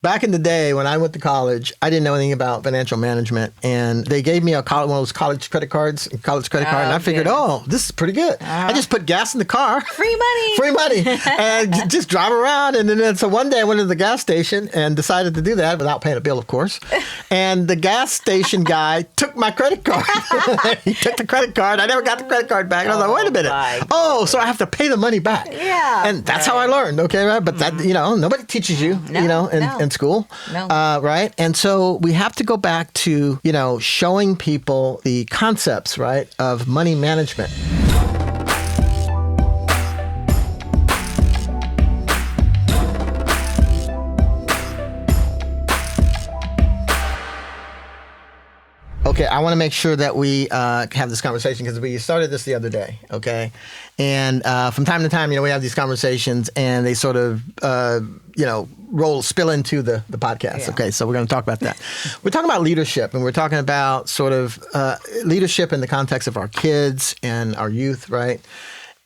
Back in the day when I went to college, I didn't know anything about financial management, and they gave me one of those college credit cards, and I figured, this is pretty good. I just put gas in the car. Free money, and just drive around. And then so one day I went to the gas station and decided to do that without paying a bill, of course. And the gas station guy took my credit card. He took the credit card. I never got the credit card back. And I was like, wait a minute. So I have to pay the money back. Yeah. And that's how I learned, okay, right? But that, nobody teaches you, in school. No. Right? And so we have to go back to, showing people the concepts, right, of money management. Okay, I want to make sure that we have this conversation because we started this the other day, okay? And from time to time, we have these conversations and they sort of, spill into the podcast, Yeah. okay? So we're going to talk about that. We're talking about leadership, and we're talking about sort of leadership in the context of our kids and our youth, right?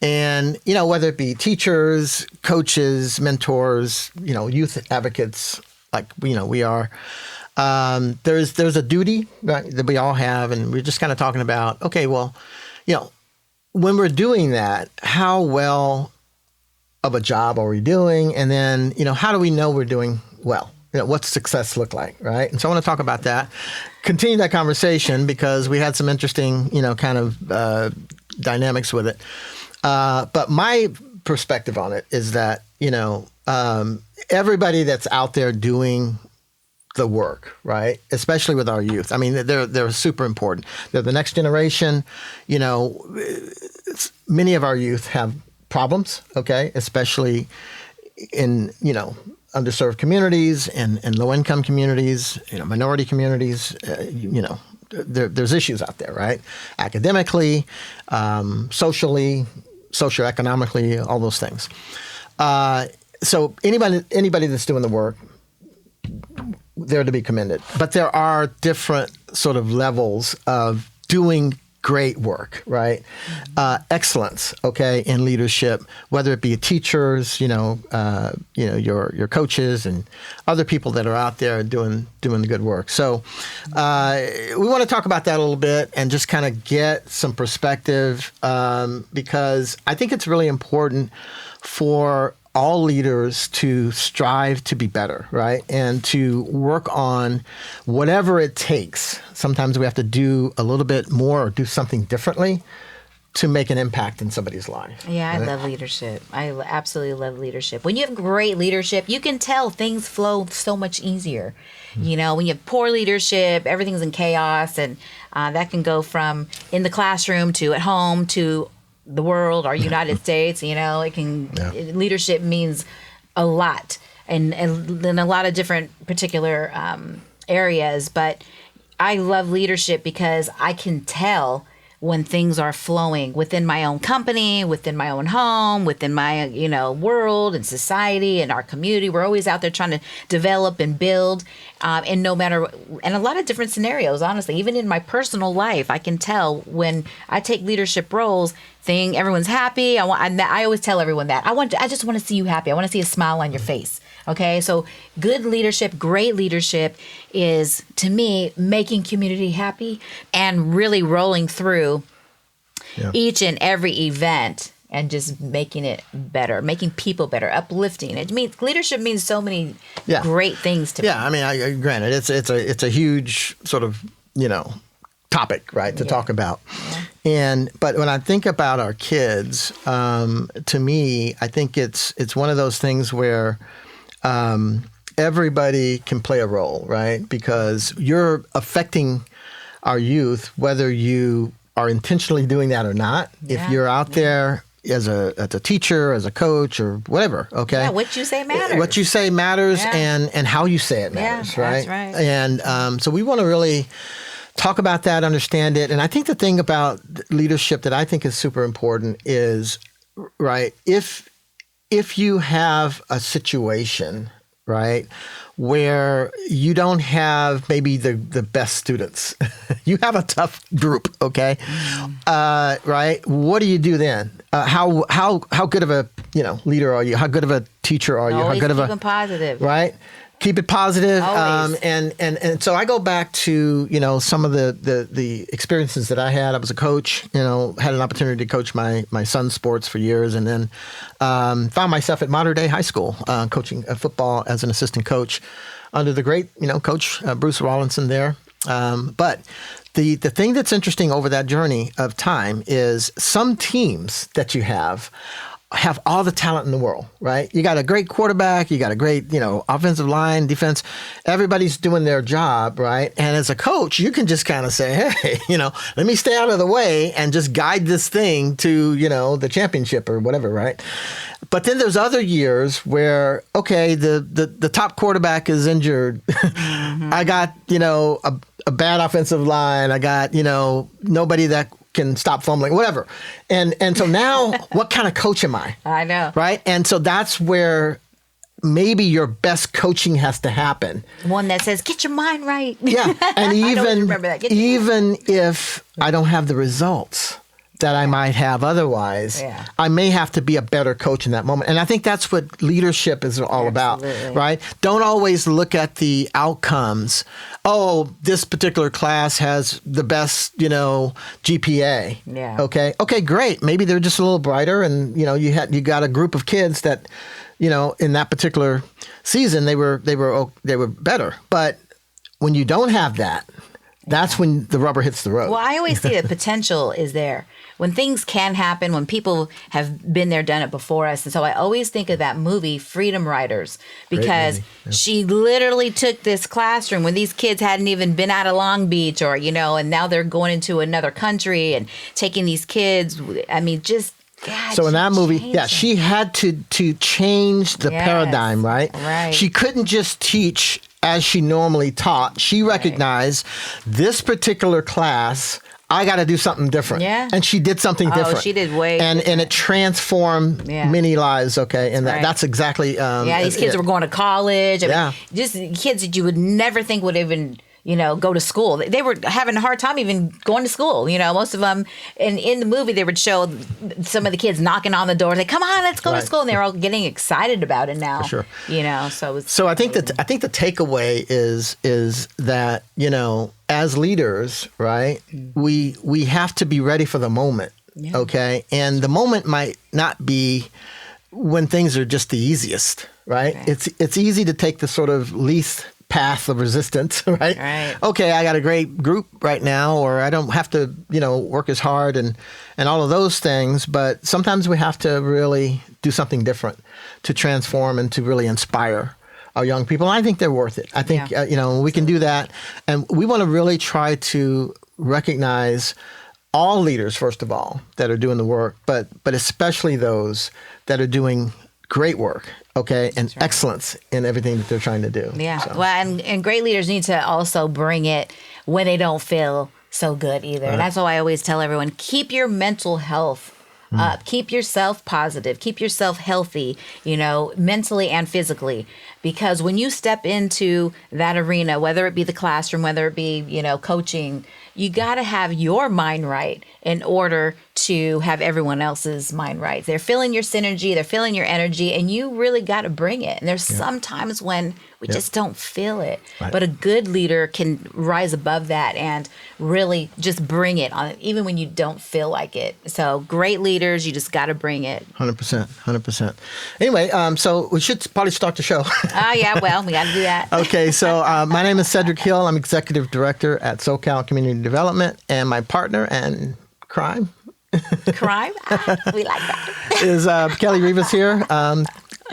And, whether it be teachers, coaches, mentors, youth advocates like, we are. There's a duty, right, that we all have, and we're just kind of talking about, okay, well, when we're doing that, how well of a job are we doing? And then, how do we know we're doing well? What's success look like, right? And so I want to talk about that, continue that conversation because we had some interesting, kind of dynamics with it. But my perspective on it is that, everybody that's out there doing the work, right? Especially with our youth. I mean, they're super important. They're the next generation. Many of our youth have problems, okay? Especially in, underserved communities and low-income communities, minority communities, there's issues out there, right? Academically, socially, socioeconomically, all those things. So anybody that's doing the work, they're to be commended. But there are different sort of levels of doing great work, right? Excellence, okay, in leadership, whether it be teachers, your coaches and other people that are out there doing the good work. So we want to talk about that a little bit and just kind of get some perspective because I think it's really important for all leaders to strive to be better, right? And to work on whatever it takes. Sometimes we have to do a little bit more or do something differently to make an impact in somebody's life. Yeah, I love leadership. I absolutely love leadership. When you have great leadership, you can tell things flow so much easier. Mm-hmm. When you have poor leadership, everything's in chaos, and that can go from in the classroom to at home to the world, our United States, it can, leadership means a lot and in a lot of different particular areas. But I love leadership because I can tell when things are flowing within my own company, within my own home, within my, world and society and our community. We're always out there trying to develop and build. And a lot of different scenarios, honestly, even in my personal life, I can tell when I take leadership roles, everyone's happy. I always tell everyone that I just want to see you happy. I want to see a smile on your face. Okay. So good leadership, great leadership is, to me, making community happy and really rolling through each and every event and just making it better, making people better, uplifting. Leadership means so many great things to me. Yeah. I mean, granted, it's a huge sort of, topic, right, to talk about. Yeah. But when I think about our kids, to me, I think it's one of those things where everybody can play a role, right? Because you're affecting our youth, whether you are intentionally doing that or not. Yeah. If you're out there as a teacher, as a coach, or whatever, okay? Yeah, what you say matters. What you say matters, and how you say it matters, right? That's right. And so we want to really talk about that, understand it. And I think the thing about leadership that I think is super important is, right, if you have a situation, right, where you don't have maybe the best students, you have a tough group, okay, right, what do you do then? How good of a leader are you? How good of a teacher are you? Always How good of keep them positive, right? Keep it positive. Always. And so I go back to, some of the experiences that I had. I was a coach, had an opportunity to coach my son's sports for years, and then found myself at Modern Day High School coaching football as an assistant coach under the great, Coach Bruce Rawlinson there. But the thing that's interesting over that journey of time is some teams that you have all the talent in the world, right? You got a great quarterback, you got a great, offensive line, defense. Everybody's doing their job, right? And as a coach, you can just kind of say, hey, let me stay out of the way and just guide this thing to, the championship or whatever, right? But then there's other years where, okay, the top quarterback is injured. I got, a bad offensive line. I got, nobody that can stop fumbling, whatever. And so now what kind of coach am I? I know. Right? And so that's where maybe your best coaching has to happen. One that says, get your mind right. Yeah. And remember that. even if I don't have the results that I might have otherwise, I may have to be a better coach in that moment. And I think that's what leadership is all about, right? Don't always look at the outcomes. Oh, this particular class has the best, GPA. Yeah. Okay, great. Maybe they're just a little brighter, and you got a group of kids that, in that particular season they were better. But when you don't have that, that's when the rubber hits the road. Well, I always say the potential is there. When things can happen, when people have been there, done it before us. And so I always think of that movie, Freedom Riders, because she literally took this classroom when these kids hadn't even been out of Long Beach or, and now they're going into another country and taking these kids. I mean, just... God, so in that movie, she had to change the paradigm, right? Right. She couldn't just teach as she normally taught. She recognized this particular class, I got to do something different. Yeah. And she did something different. She did way and it transformed many lives, okay? And that's exactly... these kids were going to college. I mean, just kids that you would never think would even... go to school. They were having a hard time even going to school. Most of them, and in the movie, they would show some of the kids knocking on the door. Like, come on, let's go to school. And they were all getting excited about it now. For sure. So I think the takeaway is that, as leaders, right, we have to be ready for the moment. Yeah. Okay. And the moment might not be when things are just the easiest, right? It's easy to take the sort of least path of resistance, right? Okay, I got a great group right now, or I don't have to, work as hard and all of those things. But sometimes we have to really do something different to transform and to really inspire our young people. And I think they're worth it. I think, we can do that. And we want to really try to recognize all leaders, first of all, that are doing the work, but especially those that are doing great work, and excellence in everything that they're trying to do. Yeah. So. Well, and great leaders need to also bring it when they don't feel so good either. And that's why I always tell everyone, keep your mental health up. Keep yourself positive. Keep yourself healthy, mentally and physically. Because when you step into that arena, whether it be the classroom, whether it be, coaching, you got to have your mind right in order to have everyone else's mind right. They're feeling your synergy, they're feeling your energy, and you really got to bring it. And there's some times when we just don't feel it. Right. But a good leader can rise above that and really just bring it on, even when you don't feel like it. So great leaders, you just got to bring it. 100%. Anyway, so we should probably start the show. Yeah, well, we got to do that. Okay, so my name is Cedric Hill. I'm Executive Director at SoCal Community Development, and my partner and crime. We like that. Is Kelly Rivas here.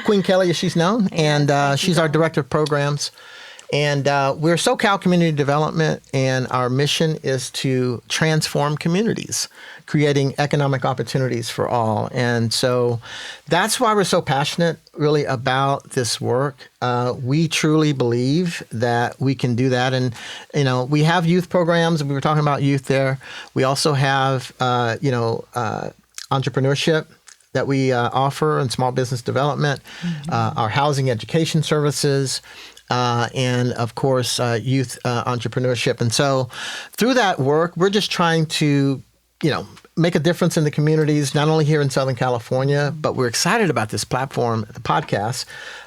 Queen Kelly, as she's known, and she's our Director of Programs. And we're SoCal Community Development, and our mission is to transform communities, creating economic opportunities for all. And so that's why we're so passionate, really, about this work. We truly believe that we can do that. And, we have youth programs. We were talking about youth there. We also have, entrepreneurship that we offer and small business development, our housing education services, and of course, youth entrepreneurship. And so through that work, we're just trying to, make a difference in the communities, not only here in Southern California, but we're excited about this platform, the podcast,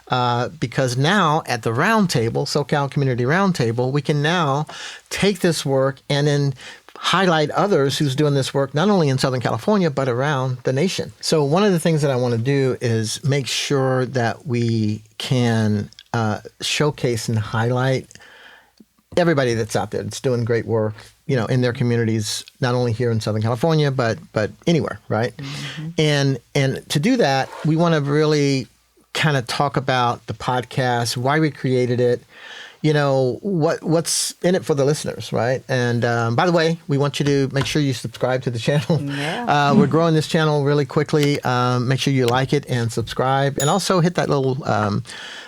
because now at the roundtable, SoCal Community Roundtable, we can now take this work and then highlight others who's doing this work, not only in Southern California, but around the nation. So one of the things that I want to do is make sure that we can showcase and highlight everybody that's out there that's doing great work, in their communities, not only here in Southern California, but anywhere, right? Mm-hmm. And to do that, we want to really kind of talk about the podcast, why we created it, what's in it for the listeners, right? And by the way, we want you to make sure you subscribe to the channel. Yeah. We're growing this channel really quickly. Make sure you like it and subscribe, and also hit that little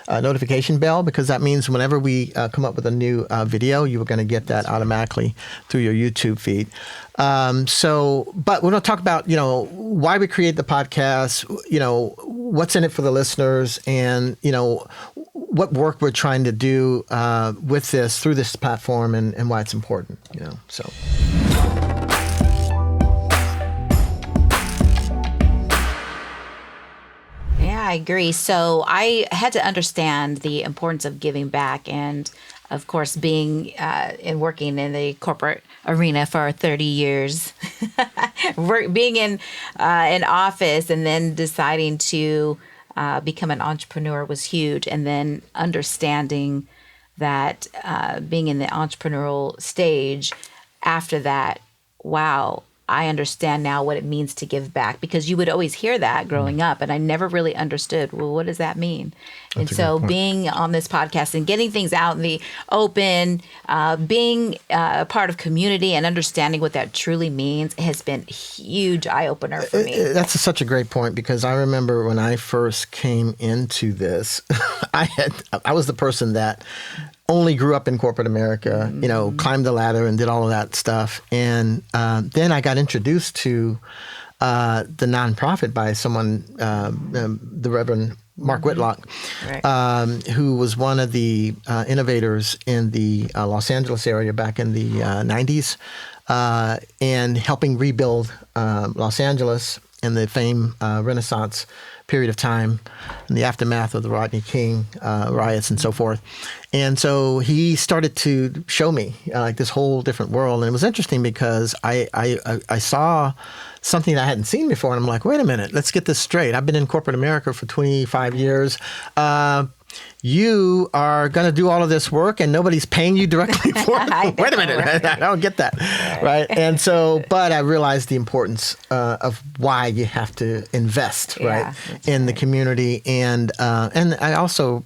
notification bell, because that means whenever we come up with a new video, you are going to get that automatically through your YouTube feed. But we're going to talk about, why we create the podcast, what's in it for the listeners, and, what work we're trying to do with this, through this platform, and why it's important, so. Yeah, I agree. So I had to understand the importance of giving back, and of course, being and working in the corporate arena for 30 years, being in an office and then deciding to become an entrepreneur was huge. And then understanding that being in the entrepreneurial stage after that, wow, I understand now what it means to give back, because you would always hear that growing up, and I never really understood, well, what does that mean? And so being on this podcast and getting things out in the open, being a part of community and understanding what that truly means has been a huge eye-opener for me. That's such a great point, because I remember when I first came into this, I was the person that only grew up in corporate America, climbed the ladder and did all of that stuff. And then I got introduced to the nonprofit by someone, the Reverend Mark Whitlock, right. Who was one of the innovators in the Los Angeles area back in the 90s, and helping rebuild Los Angeles in the famed Renaissance period of time in the aftermath of the Rodney King riots and so forth. And so he started to show me like this whole different world. And it was interesting because I saw something that I hadn't seen before. And I'm like, wait a minute, let's get this straight. I've been in corporate America for 25 years. You are going to do all of this work and nobody's paying you directly for it. Wait a minute. Right. I don't get that. Right. And so, but I realized the importance of why you have to invest, right, in the community. And I also,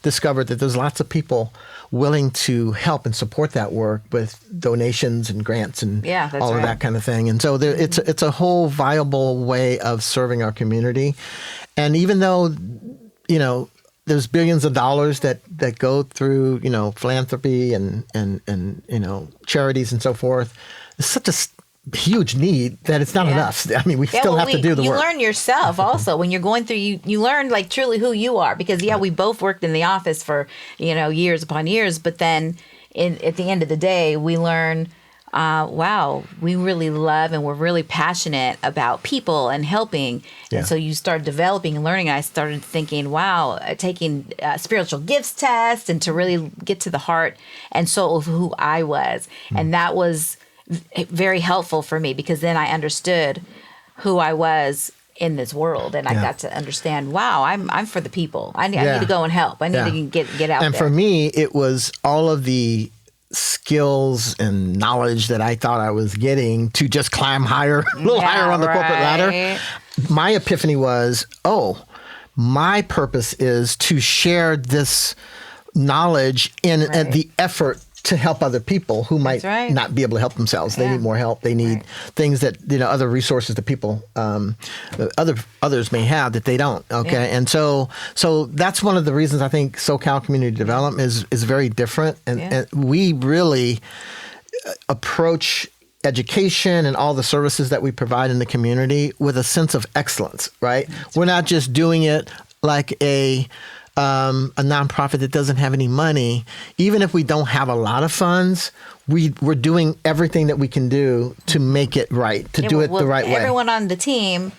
discovered that there's lots of people willing to help and support that work with donations and grants and all of that kind of thing. And so it's a whole viable way of serving our community. And even though, there's billions of dollars that go through, philanthropy and charities and so forth, it's such a huge need that it's not enough. I mean, we still have to do the work. You learn yourself also when you're going through, you learn like truly who you are, because we both worked in the office for, years upon years, but then at the end of the day, we learn, wow, we really love and we're really passionate about people and helping. Yeah. And so you start developing and learning. And I started thinking, wow, taking spiritual gifts test and to really get to the heart and soul of who I was. And that was very helpful for me, because then I understood who I was in this world, and I got to understand, wow, I'm for the people. I need to go and help. I need to get out and there. And for me, it was all of the skills and knowledge that I thought I was getting to just climb higher, a little higher on the corporate ladder. My epiphany was, my purpose is to share this knowledge and the effort to help other people who might not be able to help themselves. They need more help. They need things that, other resources that people, others may have that they don't. Okay. Yeah. And so that's one of the reasons I think SoCal Community Development is very different. And we really approach education and all the services that we provide in the community with a sense of excellence, right? We're not just doing it like a nonprofit that doesn't have any money. Even if we don't have a lot of funds, we're doing everything that we can do to make it right, to do it the right way. Everyone on the team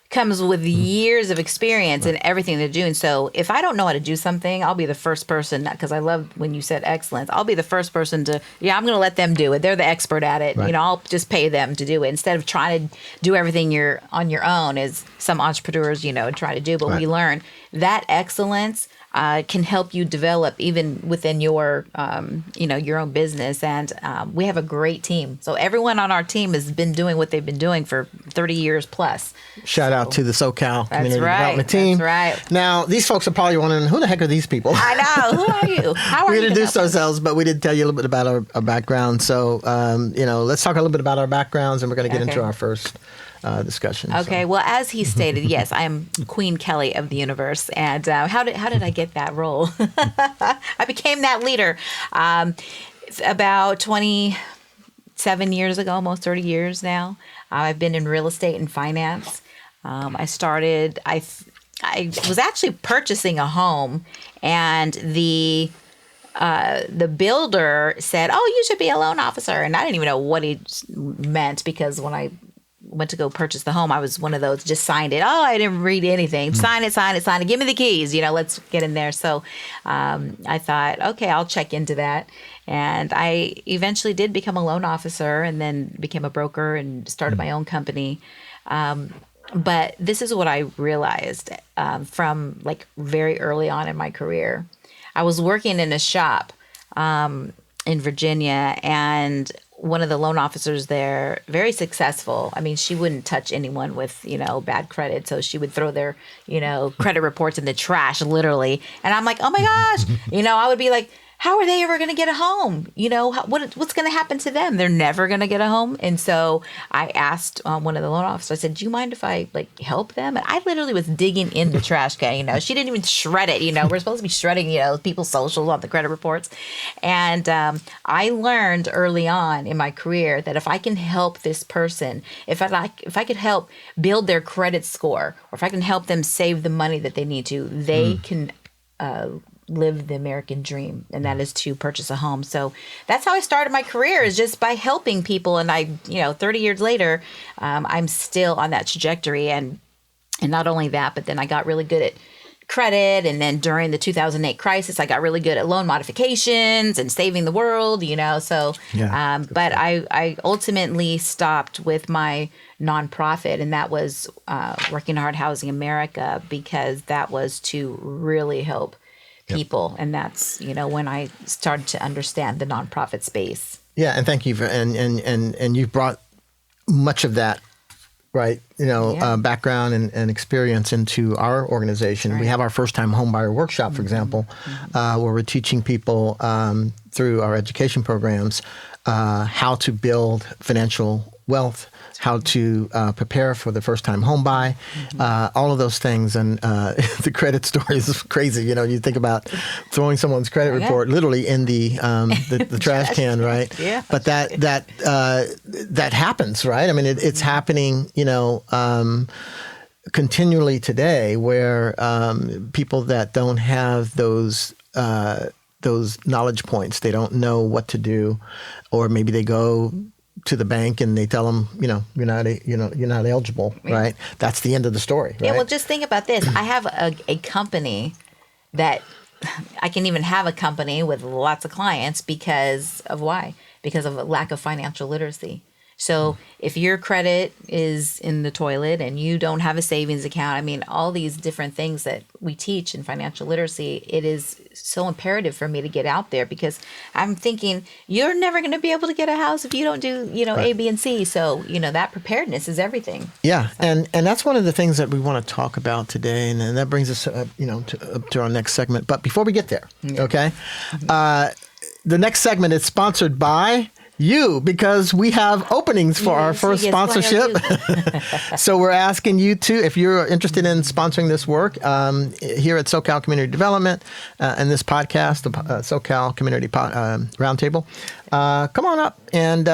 comes with years of experience in everything they're doing. So if I don't know how to do something, I'll be the first person, because I love when you said excellence, I'll be the first person to, I'm going to let them do it. They're the expert at it. Right. I'll just pay them to do it instead of trying to do everything you're on your own, as some entrepreneurs, try to do. But Right. we learn that excellence can help you develop even within your, your own business. And we have a great team. So everyone on our team has been doing what they've been doing for 30 years plus. Shout out to the SoCal Community right. Development Team. That's right. Now, these folks are probably wondering, who the heck are these people? I know. Who are you? How are We you? introduced ourselves, but we did tell you a little bit about our background. So, let's talk a little bit about our backgrounds, and we're going to get into our first discussion. Okay. So. Well, as he stated, yes, I am Queen Kelly of the universe. And how did I get that role? I became that leader about 27 years ago, almost 30 years now. I've been in real estate and finance. I was actually purchasing a home, and the builder said, "Oh, you should be a loan officer," and I didn't even know what he meant, because when I went to go purchase the home, I was one of those just signed it. Oh, I didn't read anything. Sign it. Give me the keys. Let's get in there. So I thought, okay, I'll check into that. And I eventually did become a loan officer, and then became a broker and started my own company. But this is what I realized from very early on in my career. I was working in a shop in Virginia, and one of the loan officers there, very successful. I mean, she wouldn't touch anyone with, bad credit. So she would throw their, credit reports in the trash, literally. And I'm like, oh my gosh, I would be like, how are they ever going to get a home? What's going to happen to them? They're never going to get a home. And so I asked one of the loan officers, I said, do you mind if I help them? And I literally was digging in the trash can, she didn't even shred it. We're supposed to be shredding, people's socials on the credit reports. And I learned early on in my career that if I can help this person, if I could help build their credit score, or if I can help them save the money that they need to, they can live the American dream, and that is to purchase a home. So that's how I started my career, is just by helping people. And I, 30 years later, I'm still on that trajectory. And not only that, but then I got really good at credit. And then during the 2008 crisis, I got really good at loan modifications and saving the world, So, Yeah, but I ultimately stopped with my nonprofit, and that was Working Hard Housing America, because that was to really help people. And that's, when I started to understand the nonprofit space. Yeah. And thank you and you've brought much of that, right, background and experience into our organization. Right. We have our first time homebuyer workshop, for example, where we're teaching people through our education programs how to build financial wealth, how to prepare for the first-time home buy, all of those things. And the credit story is crazy. You think about throwing someone's credit report literally in the trash can, right? Yeah. But that happens, right? I mean, it's happening, continually today, where people that don't have those knowledge points, they don't know what to do, or maybe they go to the bank and they tell them, you're not eligible, right? That's the end of the story, right? Yeah, well, just think about this. I have a company that I can even have a company with lots of clients because of why? Because of a lack of financial literacy. So if your credit is in the toilet and you don't have a savings account, I mean, all these different things that we teach in financial literacy, it is so imperative for me to get out there, because I'm thinking you're never going to be able to get a house if you don't do, Right. A, B, and C. So, that preparedness is everything. Yeah, and that's one of the things that we want to talk about today, and that brings us, to our next segment. But before we get there, okay, the next segment is sponsored by you, because we have openings for our first sponsorship. So we're asking you to, if you're interested in sponsoring this work here at SoCal Community Development and this podcast, the SoCal Community Roundtable, come on up and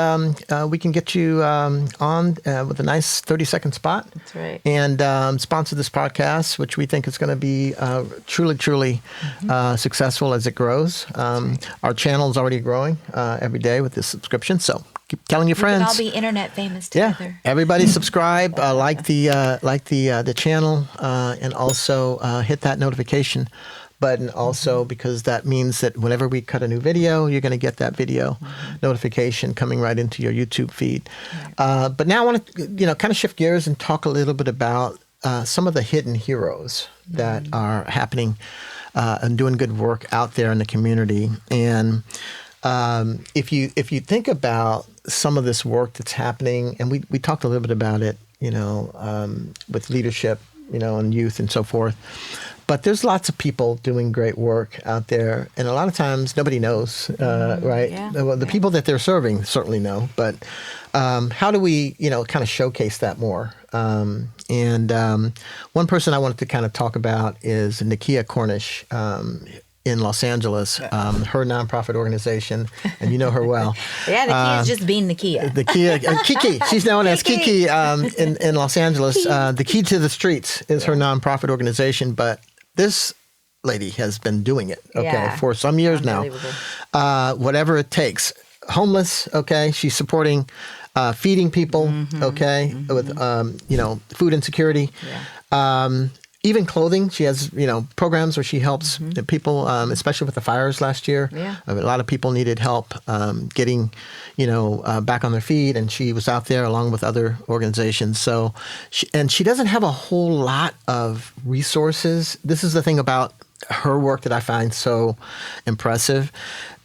we can get you on with a nice 30-second spot. That's right. And sponsor this podcast, which we think is going to be truly successful as it grows. Our channel is already growing every day with this subscription. So keep telling your friends. We can all be internet famous together. Yeah, everybody subscribe, like the channel, and also hit that notification button also, because that means that whenever we cut a new video, you're going to get that video notification coming right into your YouTube feed. But now I want to kind of shift gears and talk a little bit about some of the hidden heroes that are happening and doing good work out there in the community. And if you think about some of this work that's happening, and we talked a little bit about it, with leadership, and youth and so forth. But there's lots of people doing great work out there, and a lot of times nobody knows, right? Yeah. Well, the people that they're serving certainly know, but how do we, kind of showcase that more? And one person I wanted to kind of talk about is Nakia Cornish in Los Angeles, her nonprofit organization, and you know her well. Yeah, Nakia's just being Nakia. Kiki. She's known as Kiki in Los Angeles. The Key to the Streets is her nonprofit organization, but this lady has been doing it, for some years now. Whatever it takes. Homeless, she's supporting feeding people, with food insecurity. Yeah. Even clothing. She has, programs where she helps people, especially with the fires last year. Yeah. A lot of people needed help getting, back on their feet, and she was out there along with other organizations. So, she doesn't have a whole lot of resources. This is the thing about her work that I find so impressive.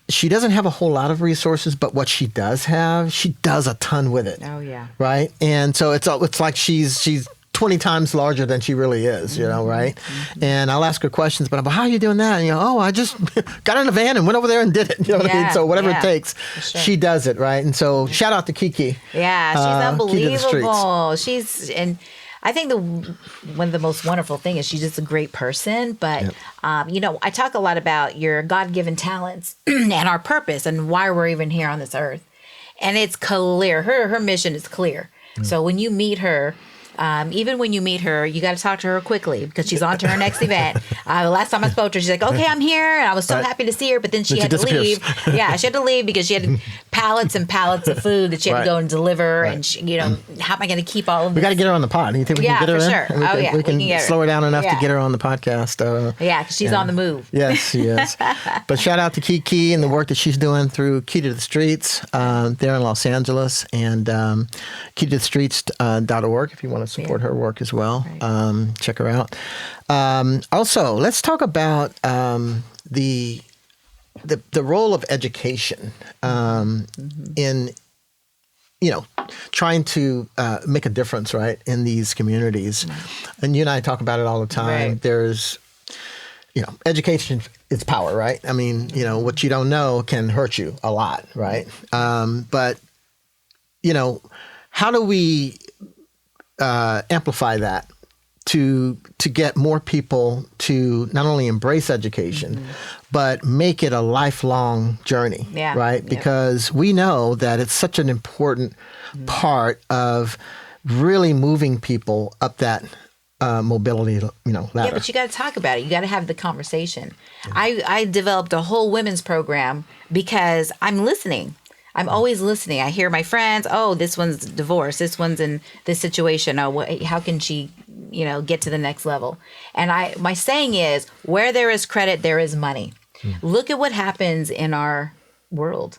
She doesn't have a whole lot of resources, but what she does have, she does a ton with it. Oh yeah. Right, and so it's like she's 20 times larger than she really is, right? And I'll ask her questions, but I'm like, how are you doing that? And I just got in a van and went over there and did it. You know what I mean? So whatever it takes, she does it, right? And so shout out to Kiki. Yeah, she's unbelievable. And I think one of the most wonderful thing is she's just a great person. But, I talk a lot about your God-given talents and our purpose and why we're even here on this earth. And it's clear. Her mission is clear. So when you meet her, even when you meet her, you got to talk to her quickly because she's on to her next event. The last time I spoke to her, she's like, okay, I'm here. And I was so happy to see her. But then she had to leave. Yeah, she had to leave because she had pallets and pallets of food that she had to go and deliver. And, how am I going to keep all of this? We got to get her on the pod. You think we can get her in? Sure. We can slow her down enough to get her on the podcast. Because she's on the move. Yes, she is. But shout out to Kiki and the work that she's doing through Key to the Streets there in Los Angeles, and keytothestreets.org if you want to support her work as well. Right. Check her out. Also, let's talk about the role of education in trying to make a difference, right, in these communities. Right. And you and I talk about it all the time. Right. There's education is power, right? I mean, what you don't know can hurt you a lot, right? But how do we amplify that to get more people to not only embrace education, but make it a lifelong journey, right? Because we know that it's such an important part of really moving people up that mobility, ladder. Yeah, but you got to talk about it. You got to have the conversation. I developed a whole women's program because I'm listening. I'm always listening. I hear my friends, oh, this one's divorced. This one's in this situation. Oh, how can she, get to the next level? And my saying is, where there is credit, there is money. Look at what happens in our world.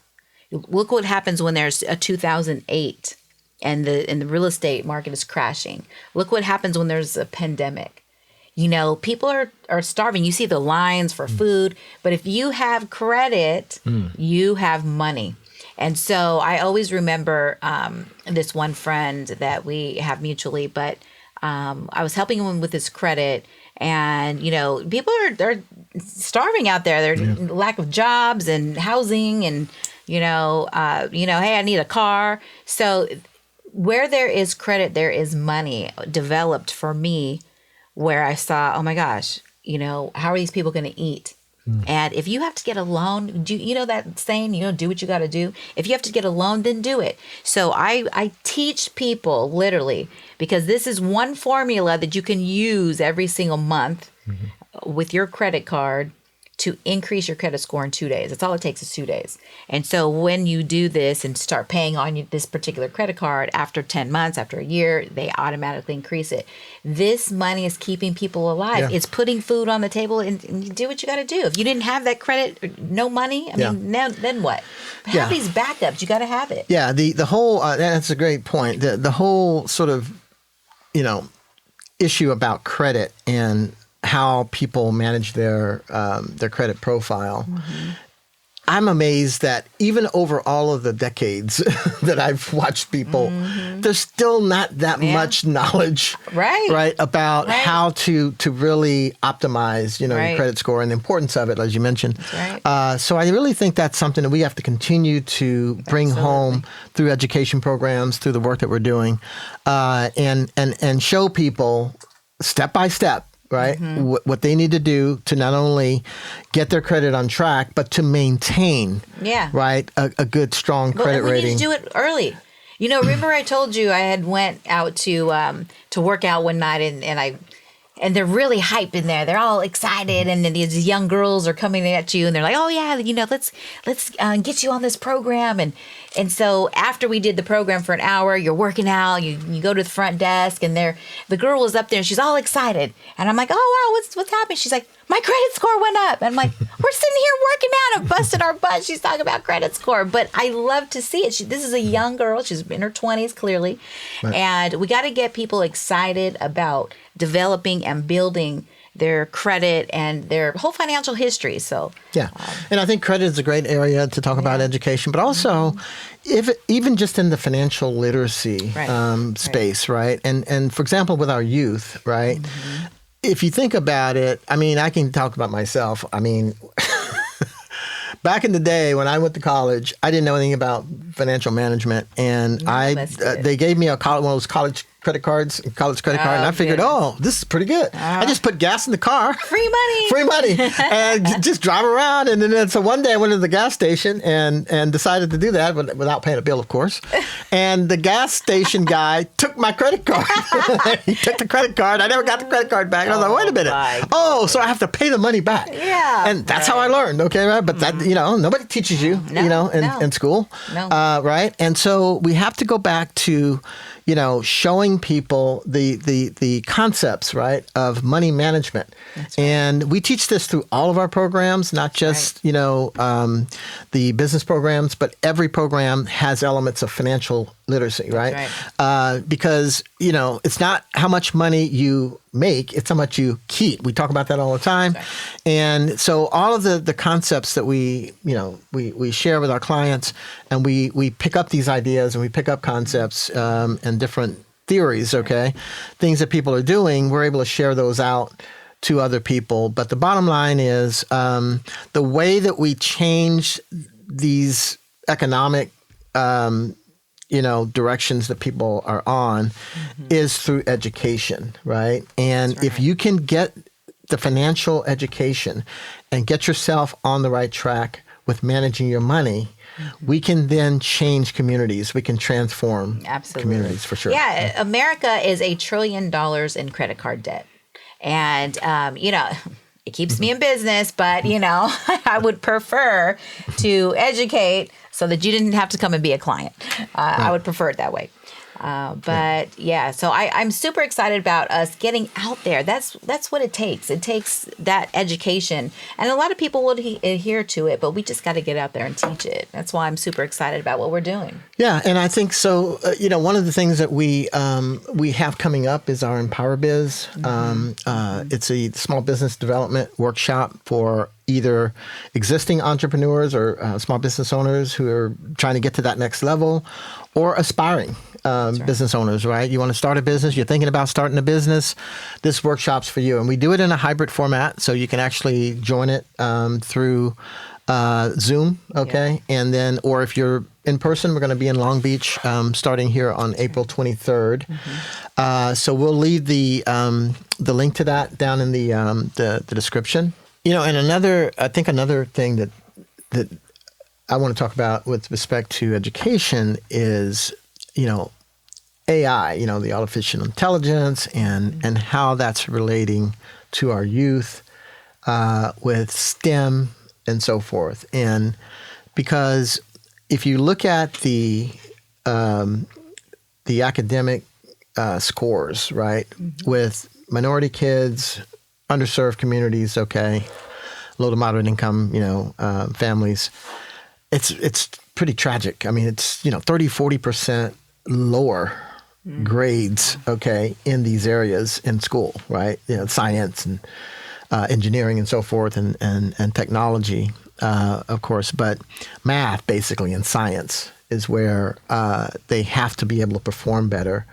Look what happens when there's a 2008 and the real estate market is crashing. Look what happens when there's a pandemic. People are starving. You see the lines for food, but if you have credit, you have money. And so I always remember this one friend that we have mutually, but I was helping him with his credit, and people are starving out there. There's lack of jobs and housing, and hey, I need a car. So where there is credit, there is money developed for me, where I saw, oh my gosh, how are these people going to eat? And if you have to get a loan, you know that saying, do what you got to do. If you have to get a loan, then do it. So I teach people literally, because this is one formula that you can use every single month with your credit card to increase your credit score in 2 days. That's all it takes is 2 days. And so when you do this and start paying on this particular credit card, after 10 months, after a year, they automatically increase it. This money is keeping people alive. Yeah. It's putting food on the table, and you do what you got to do. If you didn't have that credit, no money, now then what? Have these backups. You got to have it. Yeah, the whole, that's a great point. The whole sort of, issue about credit and how people manage their credit profile. I'm amazed that even over all of the decades that I've watched people, there's still not that much knowledge, right, about how to really optimize, your credit score and the importance of it, as you mentioned. That's right. So I really think that's something that we have to continue to bring home through education programs, through the work that we're doing, and show people step by step, right? What they need to do to not only get their credit on track, but to maintain, right, a good, strong credit rating. We need to do it early. Remember I told you I had went out to work out one night, and they're really hyped in there. They're all excited, and then these young girls are coming at you, and they're like, "Oh yeah, let's get you on this program." And so after we did the program for an hour, you're working out. You go to the front desk, and the girl was up there, and she's all excited. And I'm like, "Oh wow, what's happening?" She's like, "My credit score went up." And I'm like, "We're sitting here working out and busting our butts. She's talking about credit score." But I love to see it. This is a young girl. She's in her 20s, clearly. Right. And we got to get people excited about developing and building their credit and their whole financial history. So and I think credit is a great area to talk about education, but also even just in the financial literacy space, right? And for example, with our youth, right? If you think about it, I can talk about myself. Back in the day when I went to college, I didn't know anything about financial management, and they gave me one of those college credit cards, and I figured, this is pretty good. I just put gas in the car. Free money. And just drive around. And then so one day I went to the gas station and decided to do that without paying a bill, of course. And the gas station guy took my credit card. He took the credit card. I never got the credit card back. And I was like, wait a minute. So I have to pay the money back. Yeah. And that's how I learned, okay, right? But that, nobody teaches you, in school. No. Right? And so we have to go back to, showing people the concepts, right, of money management. That's right. And we teach this through all of our programs, not just, the business programs, but every program has elements of financial literacy, right? Because, it's not how much money you make, it's how much you keep. We talk about that all the time. Right. And so all of the concepts that we share with our clients, and we pick up these ideas and we pick up concepts and different theories, okay? Things that people are doing, we're able to share those out to other people. But the bottom line is the way that we change these economic directions that people are on is through education, right? And if you can get the financial education and get yourself on the right track with managing your money, we can then change communities. We can transform communities for sure. Yeah, America is $1 trillion in credit card debt. And, it keeps me in business, but, I would prefer to educate so that you didn't have to come and be a client. I would prefer it that way. So I'm super excited about us getting out there. That's what it takes. It takes that education. And a lot of people would adhere to it, but we just got to get out there and teach it. That's why I'm super excited about what we're doing. Yeah, and I think so. One of the things that we have coming up is our Empower Biz. It's a small business development workshop for either existing entrepreneurs or small business owners who are trying to get to that next level, or aspiring business owners, right? You want to start a business, you're thinking about starting a business, this workshop's for you. And we do it in a hybrid format, so you can actually join it through Zoom, okay? Yeah. And then, or if you're in person, we're going to be in Long Beach starting here on April 23rd. So we'll leave the link to that down in the description. And I think another thing that I want to talk about with respect to education is, AI, the artificial intelligence and how that's relating to our youth with STEM and so forth. And because if you look at the academic scores, right, with minority kids, underserved communities, okay, low to moderate income, families, it's pretty tragic. I mean, it's 30-40% lower grades, okay, in these areas in school, right? Science and engineering and so forth, and technology, of course, but math basically and science is where they have to be able to perform better.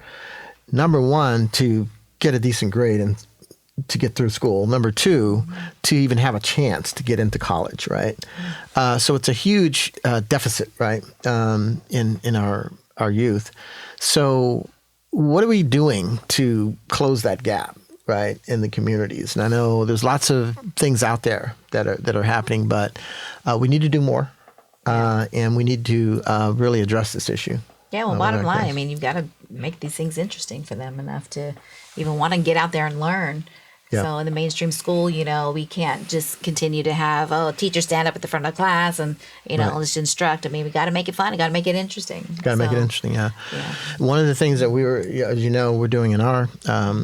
Number one, to get a decent grade and to get through school. Number two, to even have a chance to get into college, right? So it's a huge deficit, right, in our youth. So what are we doing to close that gap, right, in the communities? And I know there's lots of things out there that are happening, but we need to do more, and we need to really address this issue. Yeah, well, bottom line, I mean, you've got to make these things interesting for them enough to even want to get out there and learn. Yeah. So in the mainstream school, we can't just continue to have, teachers stand up at the front of the class and, let's instruct. I mean, we got to make it fun. We got to make it interesting. Got to make it interesting, yeah. One of the things that we're doing in our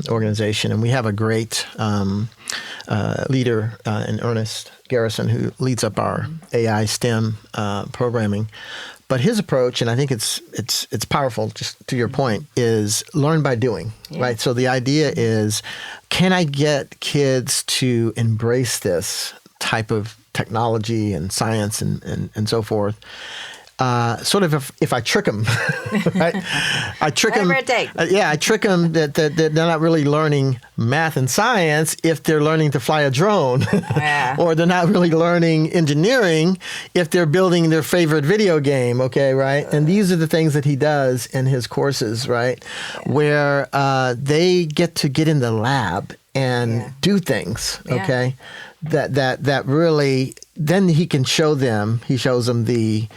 organization, and we have a great leader in Ernest Garrison who leads up our AI STEM programming. But his approach, and I think it's powerful, just to your point, is learn by doing, right? So the idea is, can I get kids to embrace this type of technology and science and so forth? Sort of if I trick them, right? I trick them. I trick them that they're not really learning math and science if they're learning to fly a drone, or they're not really learning engineering if they're building their favorite video game. Okay, right? And these are the things that he does in his courses, right? Where they get to get in the lab and do things. Okay, that really then he can show them. He shows them the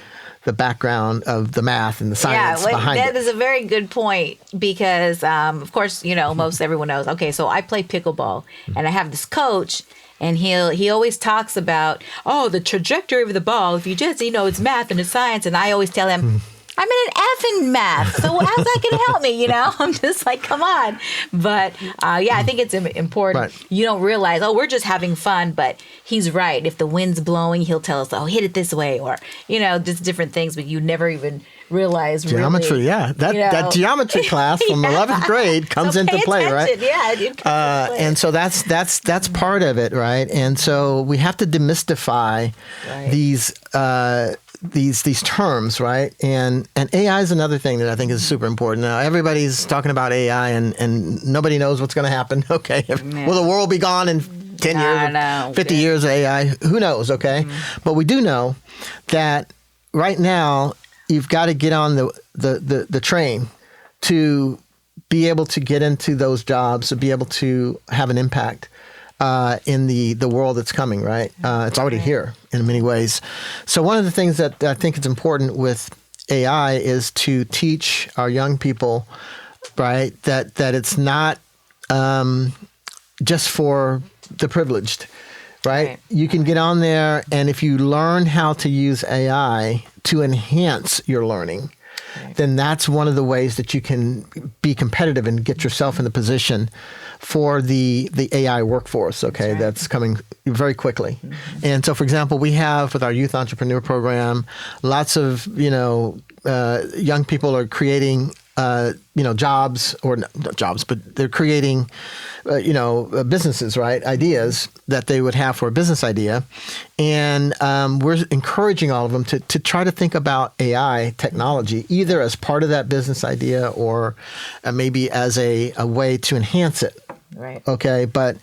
background of the math and the science behind it. That is a very good point because, of course, most everyone knows. Okay, so I play pickleball, and I have this coach, and he always talks about, the trajectory of the ball. If you just, it's math and it's science, and I always tell him, I'm in an F in math, so how's that going to help me? I'm just like, come on. But I think it's important. Right. You don't realize, we're just having fun, but he's right. If the wind's blowing, he'll tell us, hit it this way, or just different things, but you never even realize geometry. Really, that geometry class from 11th grade comes into play, right? Yeah, it comes into play. And so that's part of it, right? And so we have to demystify these terms, right? And AI is another thing that I think is super important. Now, everybody's talking about AI and nobody knows what's going to happen. Okay. Will the world be gone in 10 years, 50 years of AI? Who knows? Okay. But we do know that right now you've got to get on the train to be able to get into those jobs, to be able to have an impact in the world that's coming, right? It's already here in many ways. So one of the things that I think is important with AI is to teach our young people, right, that it's not just for the privileged, right? You can get on there, and if you learn how to use AI to enhance your learning, then that's one of the ways that you can be competitive and get yourself in the position for the AI workforce, okay, that's coming very quickly. And so, for example, we have with our Youth Entrepreneur Program, lots of, young people are creating, jobs, or not jobs, but they're creating, businesses, right? Ideas that they would have for a business idea. And we're encouraging all of them to try to think about AI technology, either as part of that business idea or maybe as a way to enhance it. Right. Okay. But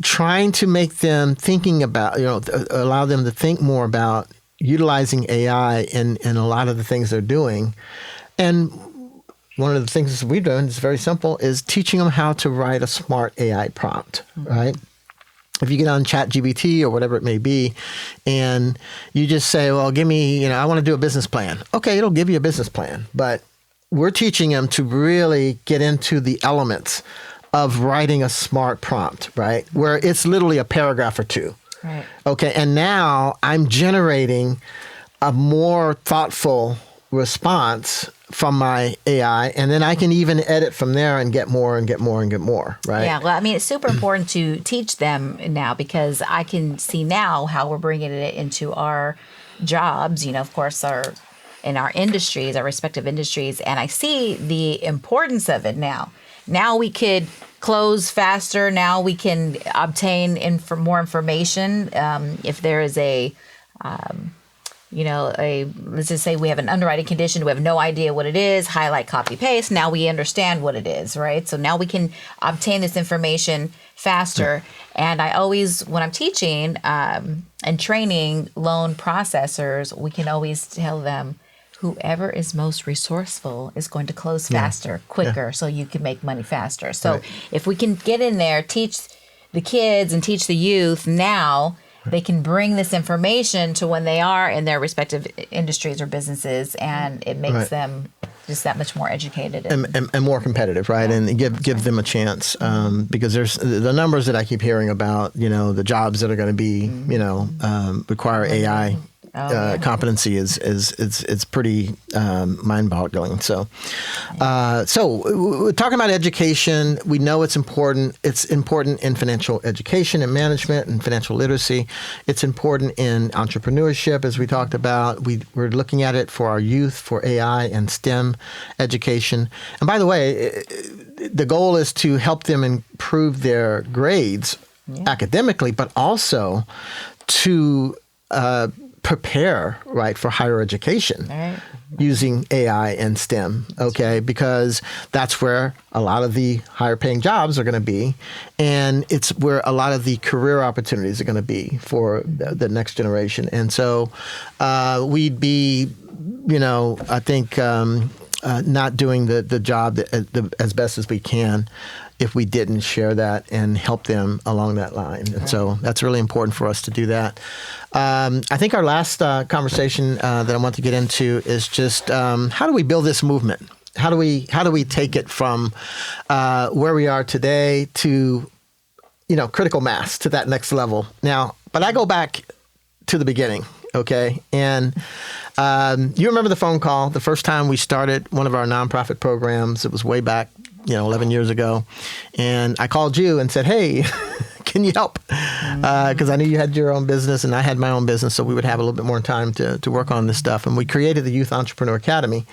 trying to make them thinking about, allow them to think more about utilizing AI in a lot of the things they're doing. And one of the things that we've done is very simple, is teaching them how to write a smart AI prompt, right? if you get on ChatGPT or whatever it may be, and you just say, well, give me, I want to do a business plan. Okay, it'll give you a business plan. But we're teaching them to really get into the elements of writing a smart prompt, right? Where it's literally a paragraph or two. Right. Okay, and now I'm generating a more thoughtful response from my AI, and then I can even edit from there and get more and get more and get more, right? Yeah, well, I mean, it's super important to teach them now because I can see now how we're bringing it into our jobs, of course, in our industries, our respective industries, and I see the importance of it now. Now we could close faster. Now we can obtain more information. If there is let's just say we have an underwriting condition, we have no idea what it is, highlight, copy, paste. Now we understand what it is, right? So now we can obtain this information faster. And I always, when I'm teaching and training loan processors, we can always tell them, whoever is most resourceful is going to close faster, quicker, so you can make money faster. So if we can get in there, teach the kids and teach the youth now, they can bring this information to when they are in their respective industries or businesses, and it makes them just that much more educated and more competitive, right? Yeah. And give them a chance because there's the numbers that I keep hearing about, the jobs that are going to be, require AI. Competency is pretty mind-boggling. So we're talking about education. We know it's important. It's important in financial education and management and financial literacy. It's important in entrepreneurship, as we talked about. We're looking at it for our youth, for AI and STEM education. And by the way, the goal is to help them improve their grades academically, but also to prepare, right, for higher education using AI and STEM, okay? Because that's where a lot of the higher paying jobs are going to be, and it's where a lot of the career opportunities are going to be for the next generation. And so we'd be, I think, not doing the job as best as we can if we didn't share that and help them along that line. And so that's really important for us to do that. I think our last conversation that I want to get into is just how do we build this movement? How do we take it from where we are today to critical mass, to that next level? Now, but I go back to the beginning, okay? And you remember the phone call the first time we started one of our nonprofit programs. It was way back 11 years ago. And I called you and said, hey, can you help? Because I knew you had your own business and I had my own business, so we would have a little bit more time to work on this stuff. And we created the Youth Entrepreneur Academy.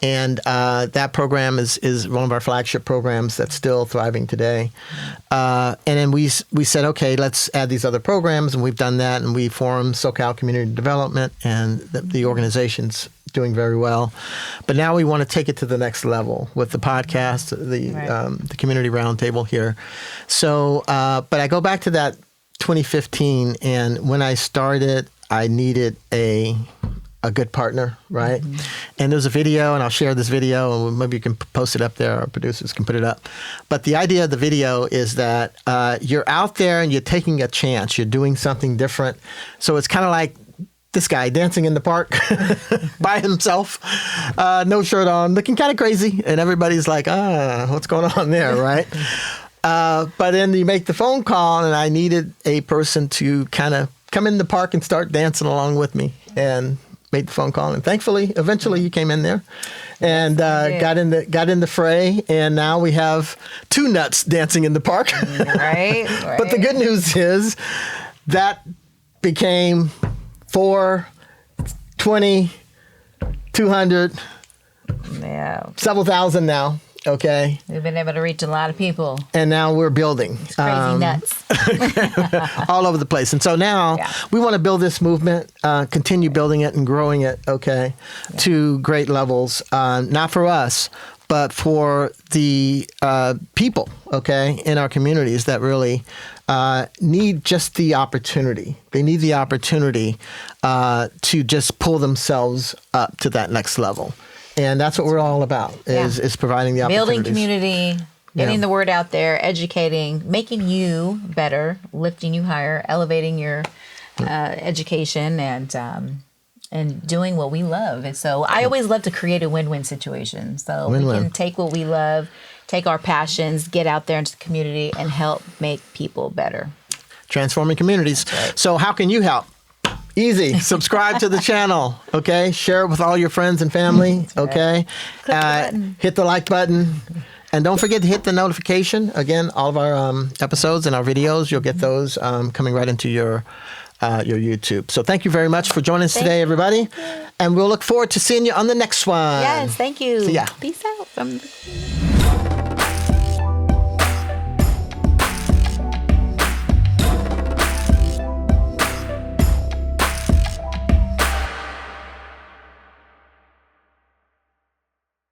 And that program is one of our flagship programs that's still thriving today. And then we said, okay, let's add these other programs. And we've done that. And we formed SoCal Community Development, and the organization's doing very well. But now we want to take it to the next level with the podcast, the community roundtable here. So, but I go back to that 2015, and when I started, I needed a good partner, right? And there's a video, and I'll share this video, and maybe you can post it up there. Our producers can put it up. But the idea of the video is that you're out there and you're taking a chance. You're doing something different. So it's kind of like this guy dancing in the park by himself, no shirt on, looking kind of crazy. And everybody's like, what's going on there, right? But then you make the phone call, and I needed a person to kind of come in the park and start dancing along with me, and made the phone call. And thankfully, eventually you came in there and got in the fray. And now we have two nuts dancing in the park. Right. But the good news is that became 4, 20, 200, several thousand now. Okay. We've been able to reach a lot of people. And now we're building. It's crazy nuts. All over the place. And so now we want to build this movement, continue building it and growing it, to great levels, not for us, but for the people, in our communities that really need just the opportunity. They need the opportunity to just pull themselves up to that next level. And that's what we're all about, is providing the opportunities. Building community, getting the word out there, educating, making you better, lifting you higher, elevating your education, and doing what we love. And so I always love to create a win-win situation. So we can take what we love, take our passions, get out there into the community and help make people better. Transforming communities. Right. So how can you help? Easy. Subscribe to the channel. Okay. Share it with all your friends and family. Okay. Click the button. Hit the like button. And don't forget to hit the notification. Again, all of our episodes and our videos, you'll get those coming right into your YouTube. So thank you very much for joining us today, everybody. And we'll look forward to seeing you on the next one. Yes, thank you. See ya. Peace out.